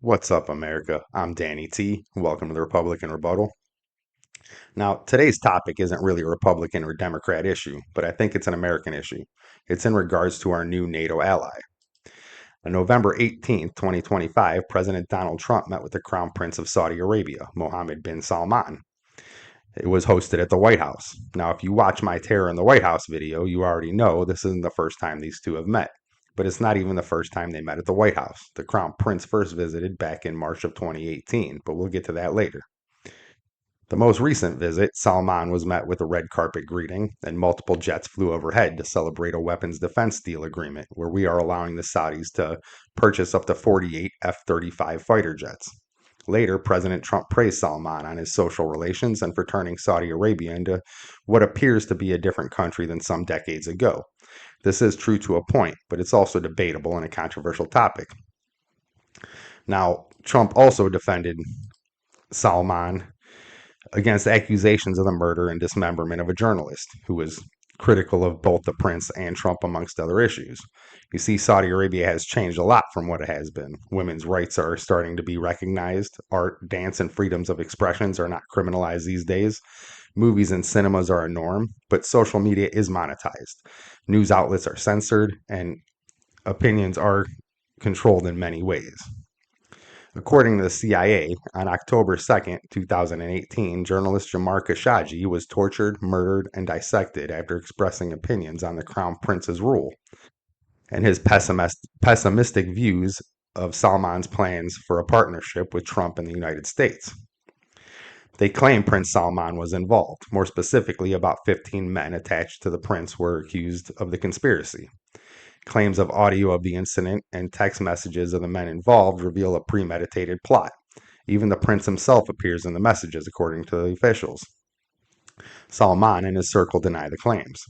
What's up, America? I'm Danny T. Welcome to the Republican Rebuttal. Now, today's topic isn't really a Republican or Democrat issue, but I think it's an American issue. It's in regards to our new NATO ally. On November 18th, 2025, President Donald Trump met with the Crown Prince of Saudi Arabia, Mohammed bin Salman. It was hosted at the White House. Now, if you watch my Terror in the White House video, you already know this isn't the first time these two have met. But it's not even the first time they met at the White House. The Crown Prince first visited back in March of 2018, but we'll get to that later. The most recent visit, Salman was met with a red carpet greeting, and multiple jets flew overhead to celebrate a weapons defense deal agreement where we are allowing the Saudis to purchase up to 48 F 35 fighter jets. Later, President Trump praised Salman on his social relations and for turning Saudi Arabia into what appears to be a different country than some decades ago. This is true to a point, but it's also debatable and a controversial topic. Now, Trump also defended Salman against accusations of the murder and dismemberment of a journalist who was critical of both the prince and Trump, amongst other issues. You see, Saudi Arabia has changed a lot from what it has been. Women's rights are starting to be recognized. Art, dance, and freedoms of expressions are not criminalized these days. Movies and cinemas are a norm, but social media is monetized. News outlets are censored, and opinions are controlled in many ways. According to the CIA, on October 2nd, 2018, journalist Jamar Khashoggi was tortured, murdered, and dissected after expressing opinions on the Crown Prince's rule and his pessimistic views of Salman's plans for a partnership with Trump and the United States. They claim Prince Salman was involved. More specifically, about 15 men attached to the prince were accused of the conspiracy. Claims of audio of the incident and text messages of the men involved reveal a premeditated plot. Even the prince himself appears in the messages, according to the officials. Salman and his circle deny the claims.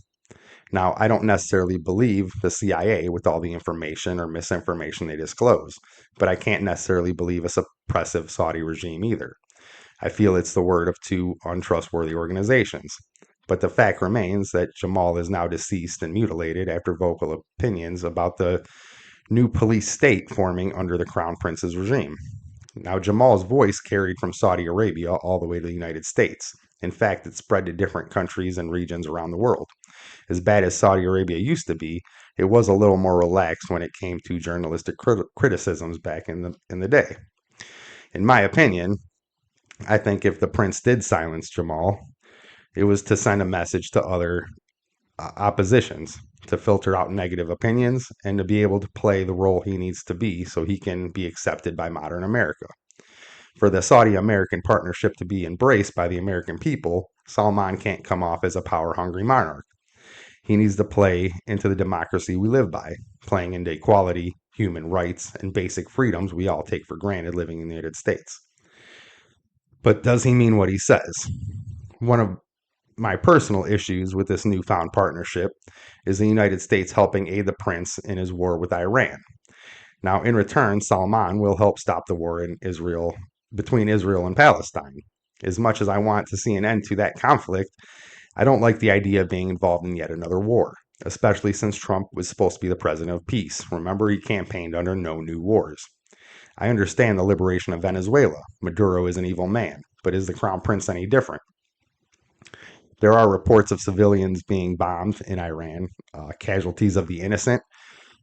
Now, I don't necessarily believe the CIA with all the information or misinformation they disclose, but I can't necessarily believe a suppressive Saudi regime either. I feel it's the word of two untrustworthy organizations. But the fact remains that Jamal is now deceased and mutilated after vocal opinions about the new police state forming under the Crown Prince's regime. Now, Jamal's voice carried from Saudi Arabia all the way to the United States. In fact, it spread to different countries and regions around the world. As bad as Saudi Arabia used to be, it was a little more relaxed when it came to journalistic criticisms back in the day. In my opinion, I think if the prince did silence Jamal, it was to send a message to other oppositions, to filter out negative opinions, and to be able to play the role he needs to be so he can be accepted by modern America. For the Saudi American partnership to be embraced by the American people, Salman can't come off as a power hungry monarch. He needs to play into the democracy we live by, playing into equality, human rights, and basic freedoms we all take for granted living in the United States. But does he mean what he says? One of my personal issues with this newfound partnership is the United States helping aid the prince in his war with Iran. Now, in return, Salman will help stop the war in Israel between Israel and Palestine. As much as I want to see an end to that conflict, I don't like the idea of being involved in yet another war, especially since Trump was supposed to be the president of peace. Remember, he campaigned under no new wars. I understand the liberation of Venezuela. Maduro is an evil man, but is the Crown Prince any different? There are reports of civilians being bombed in Iran, casualties of the innocent,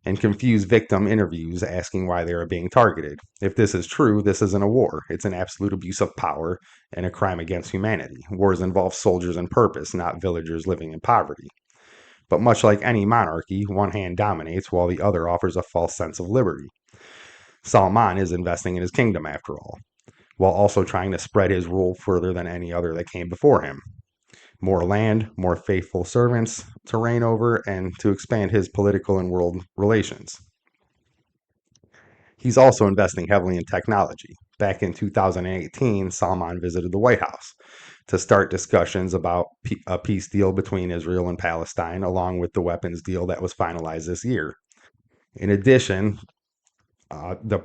and confused victim interviews asking why they are being targeted. If this is true, this isn't a war. It's an absolute abuse of power and a crime against humanity. Wars involve soldiers and purpose, not villagers living in poverty. But much like any monarchy, one hand dominates while the other offers a false sense of liberty. Salman is investing in his kingdom, after all, while also trying to spread his rule further than any other that came before him. More land, more faithful servants to reign over, and to expand his political and world relations. He's also investing heavily in technology. Back in 2018, Salman visited the White House to start discussions about a peace deal between Israel and Palestine, along with the weapons deal that was finalized this year. In addition, the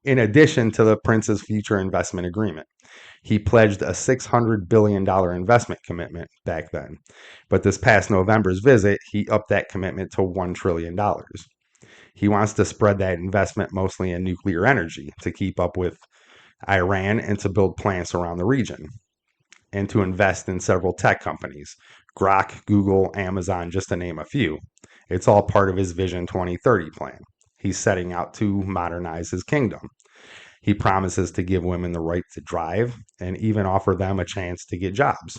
in addition to the prince's future investment agreement, he pledged a $600 billion investment commitment back then. But this past November's visit, he upped that commitment to $1 trillion. He wants to spread that investment mostly in nuclear energy to keep up with Iran and to build plants around the region and to invest in several tech companies, Grok, Google, Amazon, just to name a few. It's all part of his Vision 2030 plan. He's setting out to modernize his kingdom. He promises to give women the right to drive and even offer them a chance to get jobs.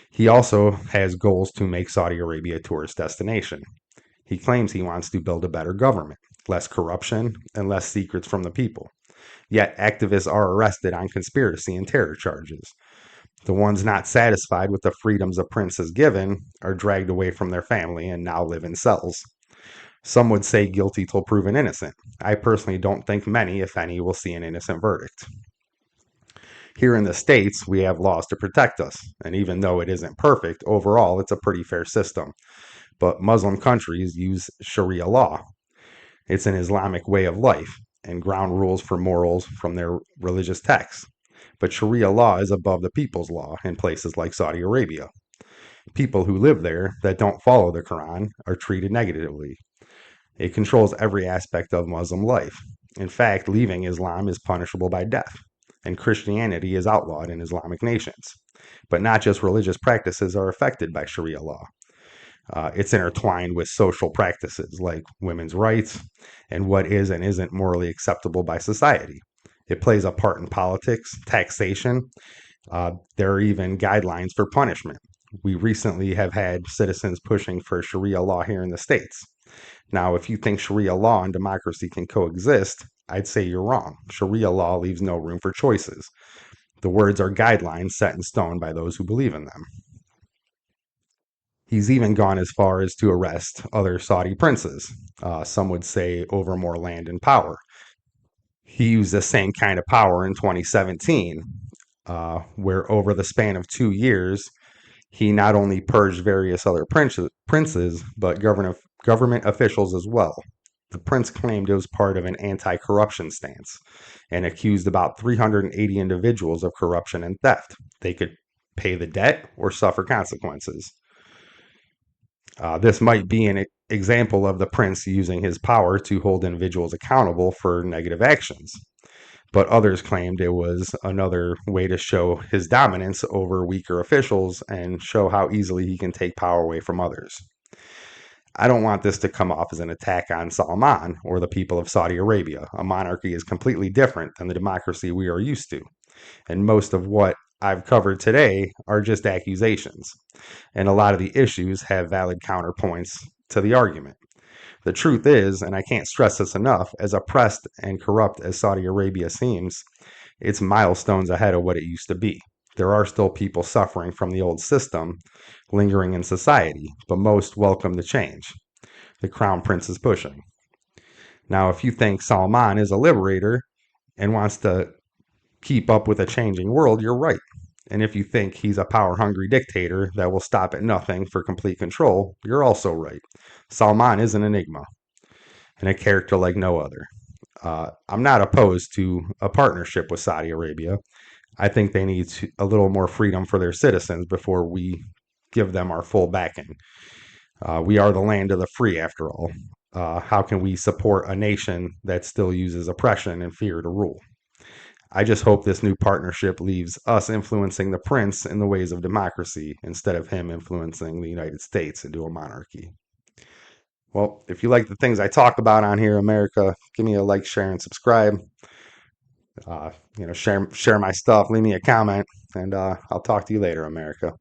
He also has goals to make Saudi Arabia a tourist destination. He claims he wants to build a better government, less corruption, and less secrets from the people. Yet activists are arrested on conspiracy and terror charges. The ones not satisfied with the freedoms a prince has given are dragged away from their family and now live in cells. Some would say guilty till proven innocent. I personally don't think many, if any, will see an innocent verdict. Here in the States, we have laws to protect us, and even though it isn't perfect, overall it's a pretty fair system. But Muslim countries use Sharia law. It's an Islamic way of life and ground rules for morals from their religious texts. But Sharia law is above the people's law in places like Saudi Arabia. People who live there that don't follow the Quran are treated negatively. It controls every aspect of Muslim life. In fact, leaving Islam is punishable by death, and Christianity is outlawed in Islamic nations. But not just religious practices are affected by Sharia law. It's intertwined with social practices like women's rights and what is and isn't morally acceptable by society. It plays a part in politics, taxation. There are even guidelines for punishment. We recently have had citizens pushing for Sharia law here in the States. Now, if you think Sharia law and democracy can coexist, I'd say you're wrong. Sharia law leaves no room for choices. The words are guidelines set in stone by those who believe in them. He's even gone as far as to arrest other Saudi princes. Some would say over more land and power. He used the same kind of power in 2017, where over the span of 2 years, he not only purged various other princes but government officials as well. The prince claimed it was part of an anti corruption stance and accused about 380 individuals of corruption and theft. They could pay the debt or suffer consequences. This might be an example of the prince using his power to hold individuals accountable for negative actions. But others claimed it was another way to show his dominance over weaker officials and show how easily he can take power away from others. I don't want this to come off as an attack on Salman or the people of Saudi Arabia. A monarchy is completely different than the democracy we are used to. And most of what I've covered today are just accusations. And a lot of the issues have valid counterpoints to the argument. The truth is, and I can't stress this enough, as oppressed and corrupt as Saudi Arabia seems, it's milestones ahead of what it used to be. There are still people suffering from the old system lingering in society, but most welcome the change. The crown prince is pushing. Now, if you think Salman is a liberator and wants to keep up with a changing world, you're right. And if you think he's a power hungry dictator that will stop at nothing for complete control, you're also right. Salman is an enigma and a character like no other. I'm not opposed to a partnership with Saudi Arabia. I think they need a little more freedom for their citizens before we give them our full backing. We are the land of the free, after all. How can we support a nation that still uses oppression and fear to rule? I just hope this new partnership leaves us influencing the prince in the ways of democracy instead of him influencing the United States into a monarchy. Well, if you like the things I talk about on here, America, give me a like, share, and subscribe. Share my stuff, leave me a comment, and I'll talk to you later, America.